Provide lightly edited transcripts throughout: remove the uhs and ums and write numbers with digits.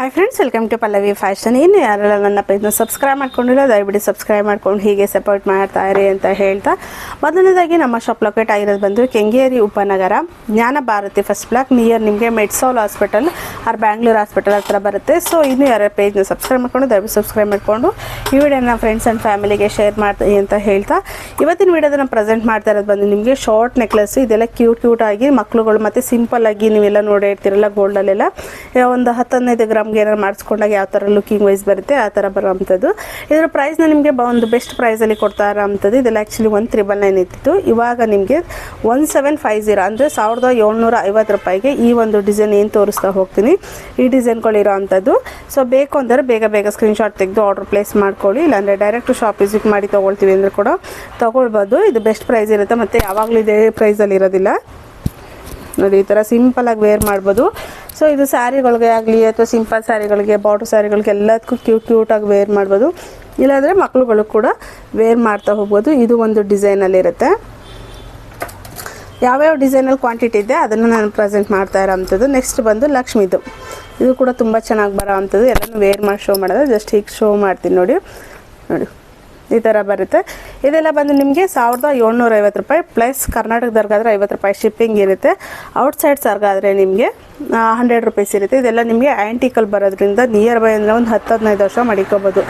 Hi friends, welcome to Pallavi fashion. ಇನ್ನು ಯಾರೆಲ್ಲ ನನ್ನ ಪೇಜ್ನ ಸಬ್ಸ್ಕ್ರೈಬ್ ಮಾಡ್ಕೊಂಡಿಲ್ಲ ದಯವಿಟ್ಟು ಸಬ್ಸ್ಕ್ರೈಬ್ ಮಾಡ್ಕೊಂಡು ಹೀಗೆ ಸಪೋರ್ಟ್ ಮಾಡ್ತಾ ಇರಿ ಅಂತ ಹೇಳ್ತಾ, ಮೊದಲನೇದಾಗಿ ನಮ್ಮ ಶಾಪ್ ಲೊಕೇಟ್ ಆಗಿರೋದು ಬಂದು ಕೆಂಗೇರಿ ಉಪನಗರ, ಜ್ಞಾನ ಭಾರತಿ ಫಸ್ಟ್ ಬ್ಲಾಕ್ ನಿಯರ್ ನಿಮಗೆ ಮೆಡ್ಸೋಲ್ ಹಾಸ್ಪಿಟಲ್ ಆರ್ ಬ್ಯಾಂಗ್ಳೂರ್ ಹಾಸ್ಪಿಟಲ್ ಹತ್ರ ಬರುತ್ತೆ. ಸೊ ಇನ್ನು ಯಾರ ಪೇಜ್ನ ಸಬ್ಸ್ಕ್ರೈಬ್ ಮಾಡ್ಕೊಂಡು ದಯವಿಟ್ಟು ಸಬ್ಸ್ಕ್ರೈಬ್ ಮಾಡಿಕೊಂಡು ಈ ವಿಡಿಯೋನ ಫ್ರೆಂಡ್ಸ್ ಆ್ಯಂಡ್ ಫ್ಯಾಮಿಲಿಗೆ ಶೇರ್ ಮಾಡ್ತೀನಿ ಅಂತ ಹೇಳ್ತಾ, ಇವತ್ತಿನ ವಿಡಿಯೋದನ್ನು ಪ್ರೆಸೆಂಟ್ ಮಾಡ್ತಾ ಇರೋದು ಬಂದು ನಿಮಗೆ ಶಾರ್ಟ್ ನೆಕ್ಲೆಸ್. ಇದೆಲ್ಲ ಕ್ಯೂಟ್ ಆಗಿ ಮಕ್ಕಳುಗಳು ಮತ್ತು ಸಿಂಪಲ್ ಆಗಿ ನೀವೆಲ್ಲ ನೋಡೇ ಇರ್ತೀರಲ್ಲ ಗೋಲ್ಡಲ್ಲೆಲ್ಲ ಒಂದು 10-15 ಗ್ರಾಮ್ಗೆ ಏನಾರು ಮಾಡಿಸ್ಕೊಂಡಾಗ ಯಾವ ಥರ ಲುಕಿಂಗ್ ವೈಸ್ ಬರುತ್ತೆ ಆ ಥರ ಬರೋವಂಥದ್ದು. ಇದರ ಪ್ರೈಸ್ನ ನಿಮಗೆ ಒಂದು ಬೆಸ್ಟ್ ಪ್ರೈಸಲ್ಲಿ ಕೊಡ್ತಾ ಇರೋವಂಥದ್ದು. ಇದೆಲ್ಲ ಆ್ಯಕ್ಚುಲಿ 1,999 ಇತ್ತು, ಇವಾಗ ನಿಮಗೆ 1,750 ಅಂದರೆ 1,750 ರೂಪಾಯಿಗೆ ಈ ಒಂದು ಡಿಸೈನ್ ಏನು ತೋರಿಸ್ತಾ ಹೋಗ್ತೀನಿ ಈ ಡಿಸೈನ್ಗಳಿರೋ ಅಂಥದ್ದು. ಸೊ ಬೇಕು ಅಂದರೆ ಬೇಗ ಸ್ಕ್ರೀನ್ಶಾಟ್ ತೆಗೆದು ಆರ್ಡರ್ ಪ್ಲೇಸ್ ಮಾಡ್ಕೊಳ್ಳಿ, ಇಲ್ಲಾಂದರೆ ಡೈರೆಕ್ಟ್ ಶಾಪ್ ವಿಸಿಟ್ ಮಾಡಿ ತೊಗೊಳ್ತೀವಿ ಅಂದರೆ ಕೂಡ ತೊಗೊಳ್ಬೋದು. ಇದು ಬೆಸ್ಟ್ ಪ್ರೈಸ್ ಇರುತ್ತೆ, ಮತ್ತು ಯಾವಾಗಲೂ ಇದೇ ಪ್ರೈಸಲ್ಲಿ ಇರೋದಿಲ್ಲ ನೋಡಿ. ಈ ಥರ ಸಿಂಪಲಾಗಿ ವೇರ್ ಮಾಡ್ಬೋದು. ಸೊ ಇದು ಸ್ಯಾರಿಗಳಿಗೆ ಆಗಲಿ ಅಥವಾ ಸಿಂಪಲ್ ಸ್ಯಾರಿಗಳಿಗೆ, ಬಾರ್ಡರ್ ಸ್ಯಾರಿಗಳಿಗೆ ಎಲ್ಲದಕ್ಕೂ ಕ್ಯೂಟಾಗಿ ವೇರ್ ಮಾಡ್ಬೋದು, ಇಲ್ಲಾಂದರೆ ಮಕ್ಕಳುಗಳು ಕೂಡ ವೇರ್ ಮಾಡ್ತಾ ಹೋಗ್ಬೋದು. ಇದು ಒಂದು ಡಿಸೈನಲ್ಲಿರುತ್ತೆ. ಯಾವ್ಯಾವ ಡಿಸೈನಲ್ಲಿ ಕ್ವಾಂಟಿಟಿ ಇದೆ ಅದನ್ನು ನಾನು ಪ್ರೆಸೆಂಟ್ ಮಾಡ್ತಾ ಇರೋವಂಥದ್ದು. ನೆಕ್ಸ್ಟ್ ಬಂದು ಲಕ್ಷ್ಮಿದು, ಇದು ಕೂಡ ತುಂಬ ಚೆನ್ನಾಗಿ ಬರೋ ಅಂಥದ್ದು. ಎಲ್ಲನೂ ವೇರ್ ಮಾಡಿ ಶೋ ಮಾಡೋದು, ಜಸ್ಟ್ ಹೀಗೆ ಶೋ ಮಾಡ್ತೀನಿ ನೋಡಿ ಈ ಥರ ಬರುತ್ತೆ. ಇದೆಲ್ಲ ಬಂದು ನಿಮಗೆ 1,750 ರೂಪಾಯಿ ಪ್ಲಸ್ ಕರ್ನಾಟಕದವ್ರಿಗಾದರೆ 50 ರೂಪಾಯಿ ಶಿಪ್ಪಿಂಗ್ ಇರುತ್ತೆ. ಔಟ್ಸೈಡ್ ಸರ್ಗಾದರೆ ನಿಮಗೆ 100 ರೂಪೀಸ್ ಇರುತ್ತೆ. ಇದೆಲ್ಲ ನಿಮಗೆ ಆ್ಯಂಟಿಕಲ್ ಬರೋದ್ರಿಂದ ನಿಯರ್ ಬೈ ಅಂದರೆ ಒಂದು 10-15 ವರ್ಷ ಮಡಿಕೋಬೋದು.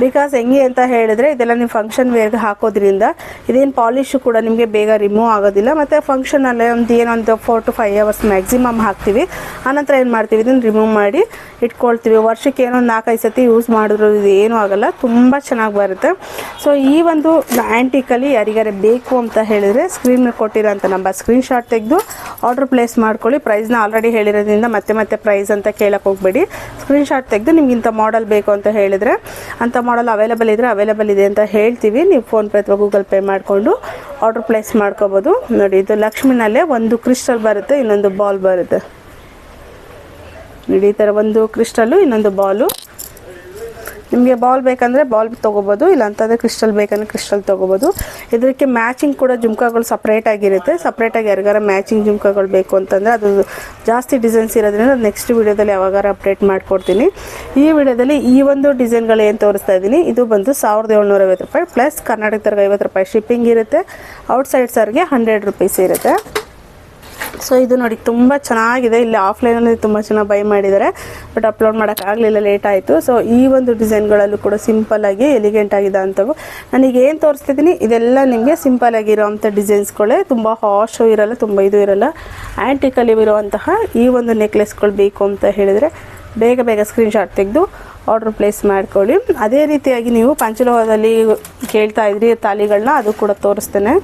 ಬಿಕಾಸ್ ಹೆಂಗೆ ಅಂತ ಹೇಳಿದರೆ ಇದೆಲ್ಲ ನೀವು ಫಂಕ್ಷನ್ ವೇರ್ಗೆ ಹಾಕೋದ್ರಿಂದ ಇದೇನು ಪಾಲಿಶು ಕೂಡ ನಿಮಗೆ ಬೇಗ ರಿಮೂವ್ ಆಗೋದಿಲ್ಲ. ಮತ್ತು ಫಂಕ್ಷನಲ್ಲೇ ಏನೊಂದು 4 to 5 ಅವರ್ಸ್ ಮ್ಯಾಕ್ಸಿಮಮ್ ಹಾಕ್ತೀವಿ, ಆನಂತರ ಏನು ಮಾಡ್ತೀವಿ ಇದನ್ನು ರಿಮೂವ್ ಮಾಡಿ ಇಟ್ಕೊಳ್ತೀವಿ. ವರ್ಷಕ್ಕೆ ಏನೋ 4-5 ಸತಿ ಯೂಸ್ ಮಾಡಿದ್ರು ಇದು ಏನೂ ಆಗೋಲ್ಲ, ತುಂಬ ಚೆನ್ನಾಗಿ ಬರುತ್ತೆ. ಸೊ ಈ ಒಂದು ಆ್ಯಂಟಿಕಲ್ಲಿ ಯಾರಿಗಾರೆ ಬೇಕು ಅಂತ ಹೇಳಿದರೆ ಸ್ಕ್ರೀನ್ ಕೊಟ್ಟಿರೋಂಥ ನಂಬರ್ ಸ್ಕ್ರೀನ್ಶಾಟ್ ತೆಗೆದು ಆರ್ಡರ್ ಪ್ಲೇಸ್ ಮಾಡ್ಕೊಳ್ಳಿ. ಪ್ರೈಸ್ನ ಆಲ್ರೆಡಿ ಹೇಳಿರೋದ್ರಿಂದ ಮತ್ತೆ ಪ್ರೈಸ್ ಅಂತ ಕೇಳಕ್ಕೆ ಹೋಗಬೇಡಿ. ಸ್ಕ್ರೀನ್ಶಾಟ್ ತೆಗೆದು ನಿಮ್ಗೆ ಇಂಥ ಮಾಡೆಲ್ ಬೇಕು ಅಂತ ಹೇಳಿದರೆ ಅಂಥ ಮಾಡೆಲ್ ಅವೈಲೇಬಲ್ ಇದ್ದರೆ ಅವೈಲೇಬಲ್ ಇದೆ ಅಂತ ಹೇಳ್ತೀವಿ. ನೀವು ಫೋನ್ಪೇ ಅಥವಾ ಗೂಗಲ್ ಪೇ ಮಾಡಿಕೊಂಡು ಆರ್ಡರ್ ಪ್ಲೇಸ್ ಮಾಡ್ಕೋಬೋದು. ನೋಡಿ ಇದು ಲಕ್ಷ್ಮಿನಲ್ಲೇ ಒಂದು ಕ್ರಿಸ್ಟಲ್ ಬರುತ್ತೆ, ಇನ್ನೊಂದು ಬಾಲ್ ಬರುತ್ತೆ ನೋಡಿ. ಈ ಥರ ಒಂದು ಕ್ರಿಸ್ಟಲ್ಲು ಇನ್ನೊಂದು ಬಾಲು. ನಿಮಗೆ ಬಾಲ್ ಬೇಕಂದರೆ ಬಾಲ್ ತೊಗೋಬೋದು, ಇಲ್ಲ ಅಂತಂದರೆ ಕ್ರಿಸ್ಟಲ್ ಬೇಕಂದರೆ ಕ್ರಿಸ್ಟಲ್ ತೊಗೋಬೋದು. ಇದಕ್ಕೆ ಮ್ಯಾಚಿಂಗ್ ಕೂಡ ಜುಮ್ಕಾಗಳು ಸಪ್ರೇಟಾಗಿರುತ್ತೆ. ಸಪ್ರೇಟಾಗಿ ಯಾರಿಗಾರ ಮ್ಯಾಚಿಂಗ್ ಜುಮ್ಕಾಗಳು ಬೇಕು ಅಂತಂದರೆ ಅದು ಜಾಸ್ತಿ ಡಿಸೈನ್ಸ್ ಇರೋದ್ರಿಂದ ನೆಕ್ಸ್ಟ್ ವೀಡಿಯೋದಲ್ಲಿ ಯಾವಾಗಾರ ಅಪ್ಡೇಟ್ ಮಾಡಿಕೊಡ್ತೀನಿ. ಈ ವಿಡಿಯೋದಲ್ಲಿ ಈ ಒಂದು ಡಿಸೈನ್ಗಳು ಏನು ತೋರಿಸ್ತಾ ಇದ್ದೀನಿ ಇದು ಬಂದು 1,750 ರೂಪಾಯಿ ಪ್ಲಸ್ ಕರ್ನಾಟಕದವ್ರಿಗೆ 50 ರೂಪಾಯಿ ಶಿಪ್ಪಿಂಗ್ ಇರುತ್ತೆ. ಔಟ್ಸೈಡ್ ಸರ್ಗೆ 100 ರೂಪೀಸ್ ಇರುತ್ತೆ. ಸೊ ಇದು ನೋಡಿ ತುಂಬ ಚೆನ್ನಾಗಿದೆ. ಇಲ್ಲಿ ಆಫ್ಲೈನಲ್ಲಿ ತುಂಬ ಚೆನ್ನಾಗಿ ಬೈ ಮಾಡಿದ್ದಾರೆ, ಬಟ್ ಅಪ್ಲೋಡ್ ಮಾಡೋಕ್ಕಾಗಲಿಲ್ಲ, ಲೇಟ್ ಆಯಿತು. ಸೊ ಈ ಒಂದು ಡಿಸೈನ್ಗಳಲ್ಲೂ ಕೂಡ ಸಿಂಪಲ್ಲಾಗಿ ಎಲಿಗೆಂಟ್ ಆಗಿದೆ ಅಂಥವು. ನನಗೆ ಏನು ತೋರಿಸ್ತಿದ್ದೀನಿ ಇದೆಲ್ಲ ನಿಮಗೆ ಸಿಂಪಲ್ ಆಗಿರೋವಂಥ ಡಿಸೈನ್ಸ್ಗಳೇ, ತುಂಬ ಹಾಶು ಇರೋಲ್ಲ, ತುಂಬ ಇದು ಇರೋಲ್ಲ. ಆ್ಯಂಟಿಕಲ್ಲಿ ಇರುವಂತಹ ಈ ಒಂದು ನೆಕ್ಲೆಸ್ಗಳು ಬೇಕು ಅಂತ ಹೇಳಿದರೆ ಬೇಗ ಸ್ಕ್ರೀನ್ಶಾಟ್ ತೆಗೆದು ಆರ್ಡರ್ ಪ್ಲೇಸ್ ಮಾಡ್ಕೊಳ್ಳಿ. ಅದೇ ರೀತಿಯಾಗಿ ನೀವು ಪಂಚಲೋಹದಲ್ಲಿ ಕೇಳ್ತಾ ಇದ್ರಿ ತಾಲಿಗಳನ್ನ, ಅದು ಕೂಡ ತೋರಿಸ್ತೇನೆ.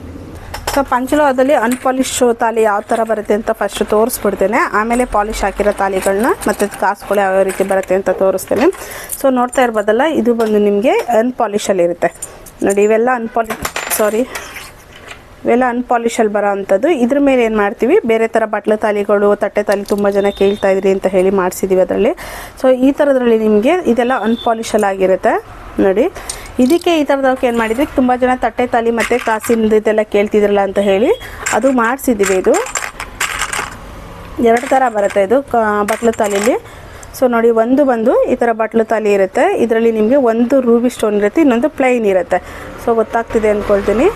ಸೊ ಪಂಚಲೋಹದಲ್ಲಿ ಅನ್ಪಾಲಿಶ್ ತಾಲಿ ಯಾವ ಥರ ಬರುತ್ತೆ ಅಂತ ಫಸ್ಟ್ ತೋರಿಸ್ಬಿಡ್ತೇನೆ, ಆಮೇಲೆ ಪಾಲಿಶ್ ಹಾಕಿರೋ ತಾಲಿಗಳನ್ನ ಮತ್ತು ಕಾಸುಗಳು ಯಾವ ರೀತಿ ಬರುತ್ತೆ ಅಂತ ತೋರಿಸ್ತೇನೆ. ಸೊ ನೋಡ್ತಾ ಇರ್ಬೋದಲ್ಲ, ಇದು ಬಂದು ನಿಮಗೆ ಅನ್ಪಾಲಿಶಲ್ಲಿರುತ್ತೆ ನೋಡಿ. ಇವೆಲ್ಲ ಅನ್ಪಾಲಿಶಲ್ಲಿ ಬರೋ ಅಂಥದ್ದು. ಇದ್ರ ಮೇಲೆ ಏನು ಮಾಡ್ತೀವಿ, ಬೇರೆ ಥರ ಬಟ್ಲು ತಾಲಿಗಳು, ತಟ್ಟೆ ತಾಲಿ ತುಂಬ ಜನ ಕೇಳ್ತಾ ಇದ್ರಿ ಅಂತ ಹೇಳಿ ಮಾಡಿಸಿದ್ದೀವಿ ಅದರಲ್ಲಿ. ಸೊ ಈ ಥರದ್ರಲ್ಲಿ ನಿಮಗೆ ಇದೆಲ್ಲ ಅನ್ಪಾಲಿಶಲ್ಲಾಗಿರುತ್ತೆ ನೋಡಿ. ಇದಕ್ಕೆ ಈ ಥರದಕ್ಕೆ ಏನು ಮಾಡಿದ್ವಿ, ತುಂಬ ಜನ ತಟ್ಟೆ ತಾಲಿ ಮತ್ತು ಕಾಸಿನ ಇದೆಲ್ಲ ಕೇಳ್ತಿದ್ರಲ್ಲ ಅಂತ ಹೇಳಿ ಅದು ಮಾಡಿಸಿದ್ದೀವಿ. ಇದು 2 ಥರ ಬರುತ್ತೆ ಇದು ಬಟ್ಲು ತಾಲಿಲಿ. ಸೊ ನೋಡಿ, ಒಂದು ಬಂದು ಈ ಥರ ಬಟ್ಲು ತಾಲಿ ಇರುತ್ತೆ, ಇದರಲ್ಲಿ ನಿಮಗೆ ಒಂದು ರೂಬಿ ಸ್ಟೋನ್ ಇರುತ್ತೆ, ಇನ್ನೊಂದು ಪ್ಲೈನ್ ಇರುತ್ತೆ. ಸೊ ಗೊತ್ತಾಗ್ತಿದೆ ಅಂದ್ಕೊಳ್ತೀನಿ.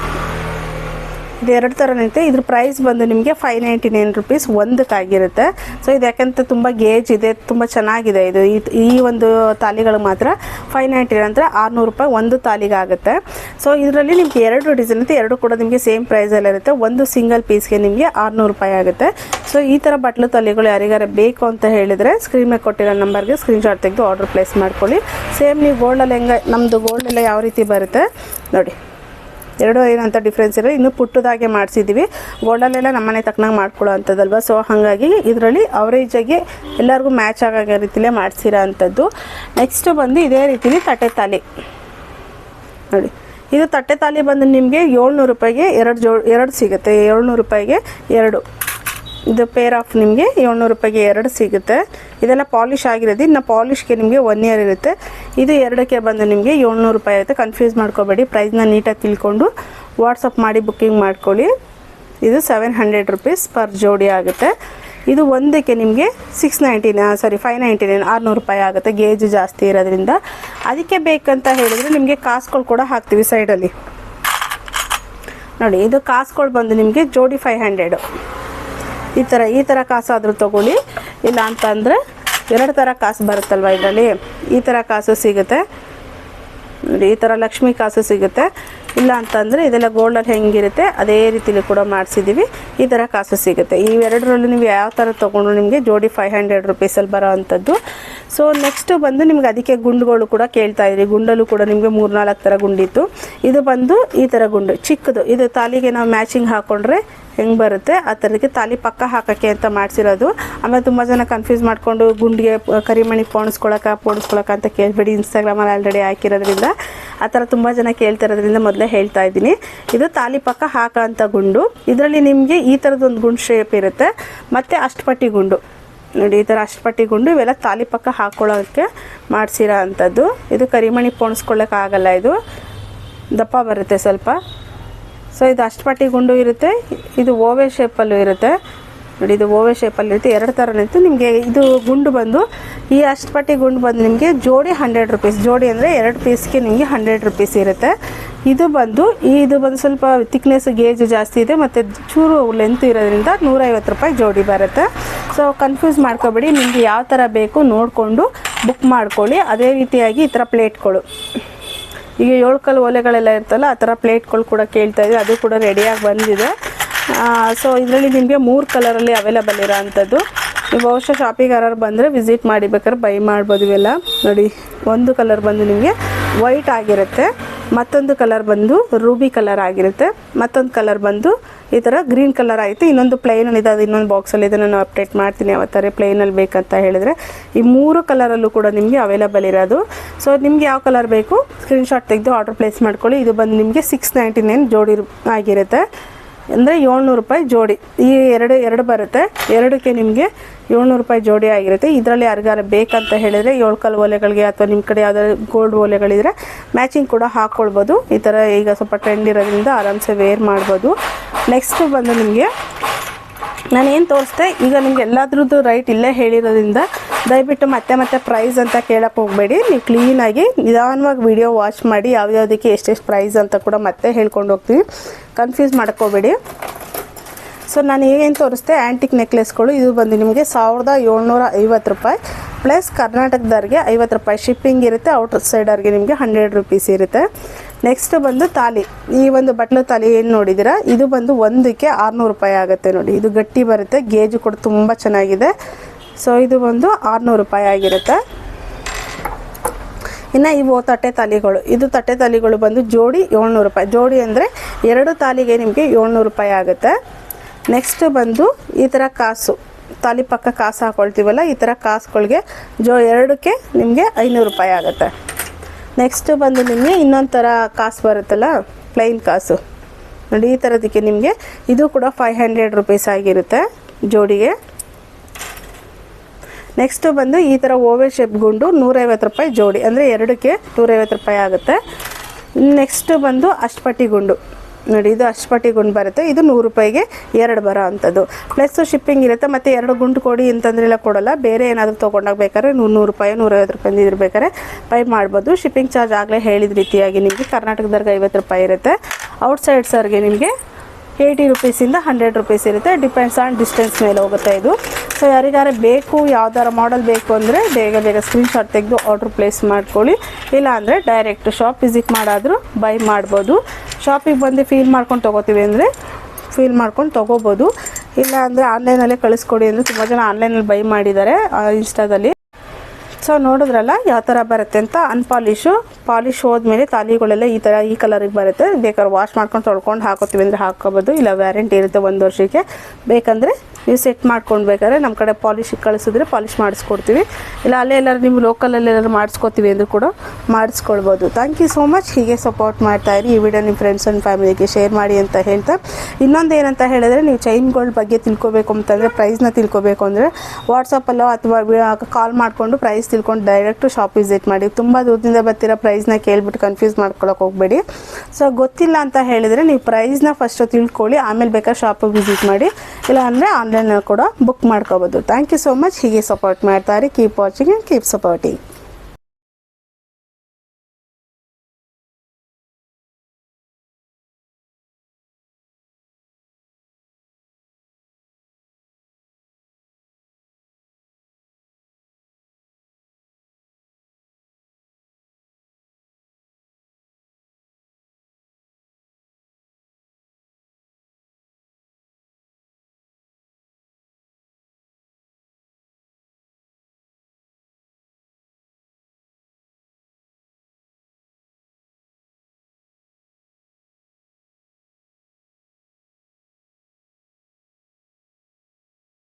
ಇದು 2 ಥರ ಇರುತ್ತೆ. ಇದ್ರ ಪ್ರೈಸ್ ಬಂದು ನಿಮಗೆ 599 ರೂಪೀಸ್ ಒಂದಕ್ಕಾಗಿರುತ್ತೆ. ಸೊ ಇದು ಯಾಕಂತ ತುಂಬ ಗೇಜ್ ಇದೆ, ತುಂಬ ಚೆನ್ನಾಗಿದೆ. ಇದು ಈ ಒಂದು ತಾಲಿಗಳಿಗೆ ಮಾತ್ರ 599 ಅಂದರೆ 600 ರೂಪಾಯಿ ಒಂದು ತಾಲಿಗೆ ಆಗುತ್ತೆ. ಸೊ ಇದರಲ್ಲಿ ನಿಮಗೆ 2 ಡಿಸೈನ್ ಇರುತ್ತೆ, 2 ಕೂಡ ನಿಮಗೆ ಸೇಮ್ ಪ್ರೈಸಲ್ಲಿರುತ್ತೆ. ಒಂದು ಸಿಂಗಲ್ ಪೀಸ್ಗೆ ನಿಮಗೆ 600 ರೂಪಾಯಿ ಆಗುತ್ತೆ. ಸೊ ಈ ಥರ ಬಟ್ಲು ತಾಲಿಗಳು ಯಾರಿಗಾರ ಬೇಕು ಅಂತ ಹೇಳಿದರೆ ಸ್ಕ್ರೀನ್ ಮೇಲೆ ಕೊಟ್ಟಿರೋ ನಂಬರ್ಗೆ ಸ್ಕ್ರೀನ್ಶಾಟ್ ತೆಗೆದು ಆರ್ಡರ್ ಪ್ಲೇಸ್ ಮಾಡ್ಕೊಳ್ಳಿ. ಸೇಮ್ ನೀವು ಗೋಲ್ಡಲ್ಲಿ ಹೆಂಗೆ ನಮ್ಮದು ಗೋಲ್ಡೆಲ್ಲ ಯಾವ ರೀತಿ ಬರುತ್ತೆ ನೋಡಿ, 2 ಏನಂತ ಡಿಫ್ರೆನ್ಸ್ ಇರೋ. ಇನ್ನು ಪುಟ್ಟದಾಗೆ ಮಾಡಿಸಿದ್ದೀವಿ, ಗೋಲ್ಡಲ್ಲೆಲ್ಲ ನಮ್ಮನೆ ತಕ್ಕನಾಗಿ ಮಾಡ್ಕೊಳ್ಳೋ ಅಂಥದ್ದಲ್ವ. ಸೊ ಹಾಗಾಗಿ ಇದರಲ್ಲಿ ಅವರೇಜಾಗಿ ಎಲ್ಲರಿಗೂ ಮ್ಯಾಚ್ ಆಗೋ ರೀತಿಯಲ್ಲೇ ಮಾಡಿಸಿರೋ ಅಂಥದ್ದು. ನೆಕ್ಸ್ಟು ಬಂದು ಇದೇ ರೀತಿಲಿ ತಟ್ಟೆ ತಾಲಿ ನೋಡಿ. ಇದು ತಟ್ಟೆ ತಾಲಿ ಬಂದು ನಿಮಗೆ 700 ರೂಪಾಯಿಗೆ 2 ಸಿಗುತ್ತೆ. 700 ರೂಪಾಯಿಗೆ 2 ಇದು ಪೇರ್ ಆಫ್ ನಿಮಗೆ 700 ರೂಪಾಯಿಗೆ 2 ಸಿಗುತ್ತೆ. ಇದೆಲ್ಲ ಪಾಲಿಶ್ ಆಗಿರೋದು. ಇನ್ನು ಪಾಲಿಶ್ಗೆ ನಿಮಗೆ 1 ಇಯರ್ ಇರುತ್ತೆ. ಇದು 2ಕ್ಕೆ ಬಂದು ನಿಮಗೆ 700 ರೂಪಾಯಿ ಆಗುತ್ತೆ. ಕನ್ಫ್ಯೂಸ್ ಮಾಡ್ಕೋಬೇಡಿ, ಪ್ರೈಸ್ನ ನೀಟಾಗಿ ತಿಳ್ಕೊಂಡು ವಾಟ್ಸಪ್ ಮಾಡಿ ಬುಕ್ಕಿಂಗ್ ಮಾಡ್ಕೊಳ್ಳಿ. ಇದು 700 ರೂಪೀಸ್ ಪರ್ ಜೋಡಿ ಆಗುತ್ತೆ. ಇದು ಒಂದಕ್ಕೆ ನಿಮಗೆ 599 600 ರೂಪಾಯಿ ಆಗುತ್ತೆ, ಗೇಜ್ ಜಾಸ್ತಿ ಇರೋದ್ರಿಂದ. ಅದಕ್ಕೆ ಬೇಕಂತ ಹೇಳಿದರೆ ನಿಮಗೆ ಕಾಸುಗಳು ಕೂಡ ಹಾಕ್ತೀವಿ ಸೈಡಲ್ಲಿ ನೋಡಿ. ಇದು ಕಾಸುಗಳು ಬಂದು ನಿಮಗೆ ಜೋಡಿ 500. ಈ ಥರ ಕಾಸಾದರೂ ತೊಗೊಳ್ಳಿ, ಇಲ್ಲ ಅಂತಂದರೆ 2 ಥರ ಕಾಸು ಬರುತ್ತಲ್ವ ಇದರಲ್ಲಿ, ಈ ಥರ ಕಾಸು ಸಿಗುತ್ತೆ ನೋಡಿ. ಈ ಥರ ಲಕ್ಷ್ಮಿ ಕಾಸು ಸಿಗುತ್ತೆ. ಇಲ್ಲ ಅಂತಂದರೆ ಇದೆಲ್ಲ ಗೋಲ್ಡಲ್ಲಿ ಹೆಂಗಿರುತ್ತೆ ಅದೇ ರೀತಿಲಿ ಕೂಡ ಮಾಡಿಸಿದ್ದೀವಿ, ಈ ಥರ ಕಾಸು ಸಿಗುತ್ತೆ. ಇವೆರಡರಲ್ಲೂ ನೀವು ಯಾವ ಥರ ತೊಗೊಂಡ್ರು ನಿಮಗೆ ಜೋಡಿ 500 ರೂಪೀಸಲ್ಲಿ ಬರೋ ಅಂಥದ್ದು. ಸೊ ನೆಕ್ಸ್ಟು ಬಂದು ನಿಮ್ಗೆ ಅದಕ್ಕೆ ಗುಂಡುಗಳು ಕೂಡ ಕೇಳ್ತಾಯಿದ್ರಿ. ಗುಂಡಲ್ಲೂ ಕೂಡ ನಿಮಗೆ 3-4 ಥರ ಗುಂಡಿತ್ತು. ಇದು ಬಂದು ಈ ಥರ ಗುಂಡು ಚಿಕ್ಕದು, ಇದು ತಾಲಿಗೆ ನಾವು ಮ್ಯಾಚಿಂಗ್ ಹಾಕ್ಕೊಂಡ್ರೆ ಹೆಂಗೆ ಬರುತ್ತೆ ಆ ಥರಕ್ಕೆ ತಾಲಿ ಪಕ್ಕ ಹಾಕೋಕ್ಕೆ ಅಂತ ಮಾಡಿಸಿರೋದು. ಆಮೇಲೆ ತುಂಬ ಜನ ಕನ್ಫ್ಯೂಸ್ ಮಾಡಿಕೊಂಡು ಗುಂಡಿಗೆ ಕರಿಮಣಿ ಪೋಣಿಸ್ಕೊಳಕ್ಕೆ ಅಂತ ಕೇಳಬೇಡಿ, ಇನ್ಸ್ಟಾಗ್ರಾಮಲ್ಲಿ ಆಲ್ರೆಡಿ ಹಾಕಿರೋದ್ರಿಂದ ಆ ಥರ ತುಂಬ ಜನ ಕೇಳ್ತಿರೋದ್ರಿಂದ ಮೊದಲೇ ಹೇಳ್ತಾ ಇದ್ದೀನಿ. ಇದು ತಾಲಿ ಪಕ್ಕ ಹಾಕೋ ಅಂಥ ಗುಂಡು. ಇದರಲ್ಲಿ ನಿಮಗೆ ಈ ಥರದೊಂದು ಗುಂಡು ಶೇಪ್ ಇರುತ್ತೆ, ಮತ್ತು ಅಷ್ಟಪಟ್ಟಿ ಗುಂಡು ನೋಡಿ. ಈ ಥರ ಅಷ್ಟಪಟ್ಟಿ ಗುಂಡು ಇವೆಲ್ಲ ತಾಲಿ ಪಕ್ಕ ಹಾಕ್ಕೊಳ್ಳೋಕ್ಕೆ ಮಾಡಿಸಿರೋ ಅಂಥದ್ದು. ಇದು ಕರಿಮಣಿ ಪೋಣಿಸ್ಕೊಳ್ಳೋಕ್ಕಾಗಲ್ಲ, ಇದು ದಪ್ಪ ಬರುತ್ತೆ ಸ್ವಲ್ಪ. ಸೊ ಇದು ಅಷ್ಟಪಟ್ಟಿ ಗುಂಡು ಇರುತ್ತೆ, ಇದು ಓವೆ ಶೇಪಲ್ಲೂ ಇರುತ್ತೆ ನೋಡಿ. ಇದು ಓವೆ ಶೇಪಲ್ಲಿ ಇರುತ್ತೆ, 2 ಥರನೇ ಇತ್ತು ನಿಮಗೆ. ಇದು ಗುಂಡು ಬಂದು ಈ ಅಷ್ಟಪಟ್ಟಿ ಗುಂಡು ಬಂದು ನಿಮಗೆ ಜೋಡಿ 100 ರೂಪೀಸ್. ಜೋಡಿ ಅಂದರೆ 2 ಪೀಸ್ಗೆ ನಿಮಗೆ 100 ರೂಪೀಸ್ ಇರುತ್ತೆ. ಇದು ಬಂದು ಸ್ವಲ್ಪ ತಿಕ್ನೆಸ್ ಗೇಜ್ ಜಾಸ್ತಿ ಇದೆ ಮತ್ತು ಚೂರು ಲೆಂತ್ ಇರೋದ್ರಿಂದ 150 ರೂಪಾಯಿ ಜೋಡಿ ಬರುತ್ತೆ. ಸೊ ಕನ್ಫ್ಯೂಸ್ ಮಾಡ್ಕೋಬೇಡಿ, ನಿಮಗೆ ಯಾವ ಥರ ಬೇಕು ನೋಡಿಕೊಂಡು ಬುಕ್ ಮಾಡ್ಕೊಳ್ಳಿ. ಅದೇ ರೀತಿಯಾಗಿ ಈ ಥರ ಪ್ಲೇಟ್ಗಳು, ಈಗ 7 ಕಲ್ಲು ಒಲೆಗಳೆಲ್ಲ ಇರ್ತಲ್ಲ ಆ ಥರ ಪ್ಲೇಟ್ಗಳು ಕೂಡ ಕೇಳ್ತಾಯಿದ್ವಿ, ಅದು ಕೂಡ ರೆಡಿಯಾಗಿ ಬಂದಿದೆ. ಸೊ ಇದರಲ್ಲಿ ನಿಮಗೆ 3 ಕಲರಲ್ಲಿ ಅವೈಲೇಬಲ್ ಇರೋ ಅಂಥದ್ದು. ನೀವು ಬಹುಶಃ ಶಾಪಿಗೆ ಯಾರು ಬಂದರೆ ವಿಸಿಟ್ ಮಾಡಿ ಬೇಕಾದ್ರೆ ಬೈ ಮಾಡ್ಬೋದು. ಇವೆಲ್ಲ ನೋಡಿ, ಒಂದು ಕಲರ್ ಬಂದು ನಿಮಗೆ ವೈಟ್ ಆಗಿರುತ್ತೆ, ಮತ್ತೊಂದು ಕಲರ್ ಬಂದು ರೂಬಿ ಕಲರ್ ಆಗಿರುತ್ತೆ, ಮತ್ತೊಂದು ಕಲರ್ ಬಂದು ಈ ಥರ ಗ್ರೀನ್ ಕಲರ್ ಆಯಿತು. ಇನ್ನೊಂದು ಪ್ಲೈನಲ್ಲಿ ಇದೆ, ಅದು ಇನ್ನೊಂದು ಬಾಕ್ಸಲ್ಲಿ ಇದೆ, ನಾನು ಅಪ್ಡೇಟ್ ಮಾಡ್ತೀನಿ ಯಾವ ಥರ ಪ್ಲೈನಲ್ಲಿ ಬೇಕಂತ ಹೇಳಿದರೆ. ಈ 3 ಕಲರಲ್ಲೂ ಕೂಡ ನಿಮಗೆ ಅವೈಲೇಬಲ್ ಇರೋದು. ಸೊ ನಿಮಗೆ ಯಾವ ಕಲರ್ ಬೇಕು ಸ್ಕ್ರೀನ್ಶಾಟ್ ತೆಗೆದು ಆರ್ಡರ್ ಪ್ಲೇಸ್ ಮಾಡ್ಕೊಳ್ಳಿ. ಇದು ಬಂದು ನಿಮಗೆ 699 ಜೋಡಿ ಆಗಿರುತ್ತೆ, ಅಂದರೆ 700 ರೂಪಾಯಿ ಜೋಡಿ. ಈ ಎರಡು ಬರುತ್ತೆ, ಎರಡಕ್ಕೆ ನಿಮಗೆ 700 ರೂಪಾಯಿ ಜೋಡಿ ಆಗಿರುತ್ತೆ. ಇದರಲ್ಲಿ ಯಾರಿಗಾರ ಬೇಕಂತ ಹೇಳಿದರೆ 7 ಕಲ್ಲು ಒಲೆಗಳಿಗೆ ಅಥವಾ ನಿಮ್ಮ ಕಡೆ ಯಾವ್ದಾದ್ರು ಗೋಲ್ಡ್ ಒಲೆಗಳಿದ್ರೆ ಮ್ಯಾಚಿಂಗ್ ಕೂಡ ಹಾಕ್ಕೊಳ್ಬೋದು. ಈ ಥರ ಈಗ ಸ್ವಲ್ಪ ಟ್ರೆಂಡ್ ಇರೋದ್ರಿಂದ ಆರಾಮ್ಸೆ ವೇರ್ ಮಾಡ್ಬೋದು. ನೆಕ್ಸ್ಟು ಬಂದು ನಿಮಗೆ ನಾನೇನು ತೋರಿಸ್ದೆ ಈಗ ನಿಮ್ಗೆ ಎಲ್ಲದ್ರದ್ದು ರೈಟ್ ಇಲ್ಲೇ ಹೇಳಿರೋದ್ರಿಂದ ದಯವಿಟ್ಟು ಮತ್ತೆ ಪ್ರೈಸ್ ಅಂತ ಕೇಳಕ್ಕೆ ಹೋಗಬೇಡಿ. ನೀವು ಕ್ಲೀನಾಗಿ ನಿಧಾನವಾಗಿ ವಿಡಿಯೋ ವಾಚ್ ಮಾಡಿ ಯಾವ್ಯಾವುದಕ್ಕೆ ಎಷ್ಟೆಷ್ಟು ಪ್ರೈಸ್ ಅಂತ ಕೂಡ ಮತ್ತೆ ಹೇಳ್ಕೊಂಡು ಹೋಗ್ತೀವಿ, ಕನ್ಫ್ಯೂಸ್ ಮಾಡ್ಕೋಬೇಡಿ. ಸೊ ನಾನು ಏನು ತೋರಿಸ್ದೆ ಆ್ಯಂಟಿಕ್ ನೆಕ್ಲೆಸ್ಗಳು, ಇದು ಬಂದು ನಿಮಗೆ 1750 ರೂಪಾಯಿ ಪ್ಲಸ್ ಕರ್ನಾಟಕದವ್ರಿಗೆ 50 ರೂಪಾಯಿ ಶಿಪ್ಪಿಂಗ್ ಇರುತ್ತೆ. ಔಟರ್ ಸೈಡರ್ಗೆ ನಿಮಗೆ 100 ರೂಪೀಸ್ ಇರುತ್ತೆ. ನೆಕ್ಸ್ಟ್ ಬಂದು ತಾಲಿ, ಈ ಒಂದು ಬಟ್ಲು ತಾಲಿ ಏನು ನೋಡಿದ್ದೀರಾ, ಇದು ಬಂದು ಒಂದಕ್ಕೆ 600 ರೂಪಾಯಿ ಆಗುತ್ತೆ ನೋಡಿ. ಇದು ಗಟ್ಟಿ ಬರುತ್ತೆ, ಗೇಜು ಕೂಡ ತುಂಬ ಚೆನ್ನಾಗಿದೆ. ಸೊ ಇದು ಒಂದು 600 ರೂಪಾಯಿ ಆಗಿರುತ್ತೆ. ಇನ್ನು ಇವು ತಟ್ಟೆ ತಾಲಿಗಳು, ಇದು ತಟ್ಟೆ ತಾಲಿಗಳು ಬಂದು ಜೋಡಿ 700 ರೂಪಾಯಿ. ಜೋಡಿ ಅಂದರೆ 2 ತಾಲಿಗೆ ನಿಮಗೆ 700 ರೂಪಾಯಿ ಆಗುತ್ತೆ. ನೆಕ್ಸ್ಟ್ ಬಂದು ಈ ಥರ ಕಾಸು, ತಾಲಿ ಪಕ್ಕ ಕಾಸು ಹಾಕ್ಕೊಳ್ತೀವಲ್ಲ, ಈ ಥರ ಕಾಸುಗಳಿಗೆ ಎರಡಕ್ಕೆ ನಿಮಗೆ 500 ರೂಪಾಯಿ ಆಗುತ್ತೆ. ನೆಕ್ಸ್ಟ್ ಬಂದು ನಿಮಗೆ ಇನ್ನೊಂದು ಥರ ಕಾಸು ಬರುತ್ತಲ್ಲ, ಪ್ಲೈನ್ ಕಾಸು ನೋಡಿ, ಈ ಥರದಕ್ಕೆ ನಿಮಗೆ ಇದು ಕೂಡ 500 ರೂಪೀಸ್ ಆಗಿರುತ್ತೆ ಜೋಡಿಗೆ. ನೆಕ್ಸ್ಟು ಬಂದು ಈ ಥರ ಓವೆಲ್ ಶೇಪ್ ಗುಂಡು 150 ರೂಪಾಯಿ ಜೋಡಿ, ಅಂದರೆ ಎರಡಕ್ಕೆ 150 ರೂಪಾಯಿ ಆಗುತ್ತೆ. ನೆಕ್ಸ್ಟು ಬಂದು ಅಷ್ಟಪಟ್ಟಿ ಗುಂಡು ನೋಡಿ, ಇದು ಅಷ್ಟಪಟ್ಟಿ ಗುಂಡು ಬರುತ್ತೆ, ಇದು 100 ರೂಪಾಯಿಗೆ 2 ಬರೋ ಅಂಥದ್ದು. ಪ್ಲಸ್ ಶಿಪ್ಪಿಂಗ್ ಇರುತ್ತೆ, ಮತ್ತು 2 ಗುಂಡು ಕೊಡಿ ಅಂತಂದ್ರೆಲ್ಲ ಕೊಡೋಲ್ಲ. ಬೇರೆ ಏನಾದರೂ ತೊಗೊಂಡಾಗ ಬೇಕಾದ್ರೆ 100 ರೂಪಾಯಿ 150 ರೂಪಾಯಿ ಇರ್ಬೇಕಾದ್ರೆ ಪೈ ಮಾಡ್ಬೋದು. ಶಿಪ್ಪಿಂಗ್ ಚಾರ್ಜ್ ಆಗಲೇ ಹೇಳಿದ ರೀತಿಯಾಗಿ ನಿಮಗೆ ಕರ್ನಾಟಕದವ್ರಿಗೆ 50 ರೂಪಾಯಿ ಇರುತ್ತೆ. ಔಟ್ಸೈಡ್ ಸರ್ಗೆ ನಿಮಗೆ 80 ರೂಪೀಸಿಂದ 100 ರೂಪೀಸ್ ಇರುತ್ತೆ. ಡಿಪೆಂಡ್ಸ್ ಆನ್ ಡಿಸ್ಟೆನ್ಸ್ ಮೇಲೆ ಹೋಗುತ್ತೆ ಇದು. ಸೊ ಯಾರಿಗಾರ ಬೇಕು, ಯಾವ್ದಾರ ಮಾಡೆಲ್ ಬೇಕು ಅಂದರೆ ಬೇಗ ಸ್ಕ್ರೀನ್ಶಾಟ್ ತೆಗೆದು ಆರ್ಡ್ರ್ ಪ್ಲೇಸ್ ಮಾಡ್ಕೊಳ್ಳಿ. ಇಲ್ಲ ಅಂದರೆ ಡೈರೆಕ್ಟ್ ಶಾಪ್ ವಿಸಿಟ್ ಮಾಡಾದರೂ ಬೈ ಮಾಡ್ಬೋದು. ಶಾಪಿಗೆ ಬಂದು ಫೀಲ್ ಮಾಡ್ಕೊಂಡು ತೊಗೋತೀವಿ ಅಂದರೆ ಫೀಲ್ ಮಾಡ್ಕೊಂಡು ತೊಗೋಬೋದು. ಇಲ್ಲ ಅಂದರೆ ಆನ್ಲೈನಲ್ಲೇ ಕಳಿಸ್ಕೊಡಿ ಅಂದರೆ ತುಂಬ ಜನ ಆನ್ಲೈನಲ್ಲಿ ಬೈ ಮಾಡಿದ್ದಾರೆ ಇನ್ಸ್ಟಾದಲ್ಲಿ. ಸೊ ನೋಡಿದ್ರಲ್ಲ ಯಾವ ಥರ ಬರುತ್ತೆ ಅಂತ. ಪಾಲಿಶ್ ಹೋದ್ಮೇಲೆ ತಾಲಿಗಳೆಲ್ಲ ಈ ಕಲರಿಗೆ ಬರುತ್ತೆ. ಬೇಕಾದ್ರೆ ವಾಶ್ ಮಾಡ್ಕೊಂಡು ತೊಳ್ಕೊಂಡು ಹಾಕೋತೀವಿ ಅಂದರೆ ಹಾಕೋಬೋದು. ಇಲ್ಲ ವ್ಯಾರಂಟಿ ಇರುತ್ತೆ 1 ವರ್ಷಕ್ಕೆ. ಬೇಕಂದರೆ ನೀವು ಸೆಟ್ ಮಾಡ್ಕೊಂಡು ಬೇಕಾದ್ರೆ ನಮ್ಮ ಕಡೆ ಪಾಲಿಶಿಗೆ ಕಳಿಸಿದ್ರೆ ಪಾಲಿಶ್ ಮಾಡಿಸ್ಕೊಡ್ತೀವಿ. ಇಲ್ಲ ಅಲ್ಲೇ ಎಲ್ಲರೂ ನೀವು ಲೋಕಲಲ್ಲಿ ಎಲ್ಲರೂ ಮಾಡಿಸ್ಕೊತೀವಿ ಅಂದರೂ ಕೂಡ ಮಾಡಿಸ್ಕೊಳ್ಬೋದು. Thank you so much. ಹೀಗೆ ಸಪೋರ್ಟ್ ಮಾಡ್ತಾಯಿರಿ. ಈ ವಿಡಿಯೋ ನಿಮ್ಮ ಫ್ರೆಂಡ್ಸ್ ಆ್ಯಂಡ್ ಫ್ಯಾಮಿಲಿಗೆ ಶೇರ್ ಮಾಡಿ ಅಂತ ಹೇಳ್ತಾ, ಇನ್ನೊಂದು ಏನಂತ ಹೇಳಿದ್ರೆ, ನೀವು ಚೈನ್ಗಳ ಬಗ್ಗೆ ತಿಳ್ಕೊಬೇಕು ಅಂತಂದರೆ, ಪ್ರೈಸ್ನ ತಿಳ್ಕೊಬೇಕು ಅಂದರೆ ವಾಟ್ಸಪ್ಪಲ್ಲೋ ಅಥವಾ ಕಾಲ್ ಮಾಡಿಕೊಂಡು ಪ್ರೈಸ್ ತಿಳ್ಕೊಂಡು ಡೈರೆಕ್ಟು ಶಾಪ್ ವಿಸಿಟ್ ಮಾಡಿ. ತುಂಬ ದೂರದಿಂದ ಬರ್ತಿರೋ ಪ್ರೈಸ್ನ ಕೇಳ್ಬಿಟ್ಟು ಕನ್ಫ್ಯೂಸ್ ಮಾಡ್ಕೊಳಕ್ಕೆ ಹೋಗಬೇಡಿ. ಸೊ ಗೊತ್ತಿಲ್ಲ ಅಂತ ಹೇಳಿದರೆ ನೀವು ಪ್ರೈಸ್ನ ಫಸ್ಟು ತಿಳ್ಕೊಳ್ಳಿ, ಆಮೇಲೆ ಬೇಕಾದ್ರೆ ಶಾಪಿಗೆ ವಿಸಿಟ್ ಮಾಡಿ. ಇಲ್ಲ ಅಂದರೆ ಆನ್ಲೈನಲ್ಲಿ ಕೂಡ ಬುಕ್ ಮಾಡ್ಕೋಬೋದು. Thank you so much. ಹೀಗೆ ಸಪೋರ್ಟ್ ಮಾಡ್ತಾರೆ. Keep watching and keep supporting.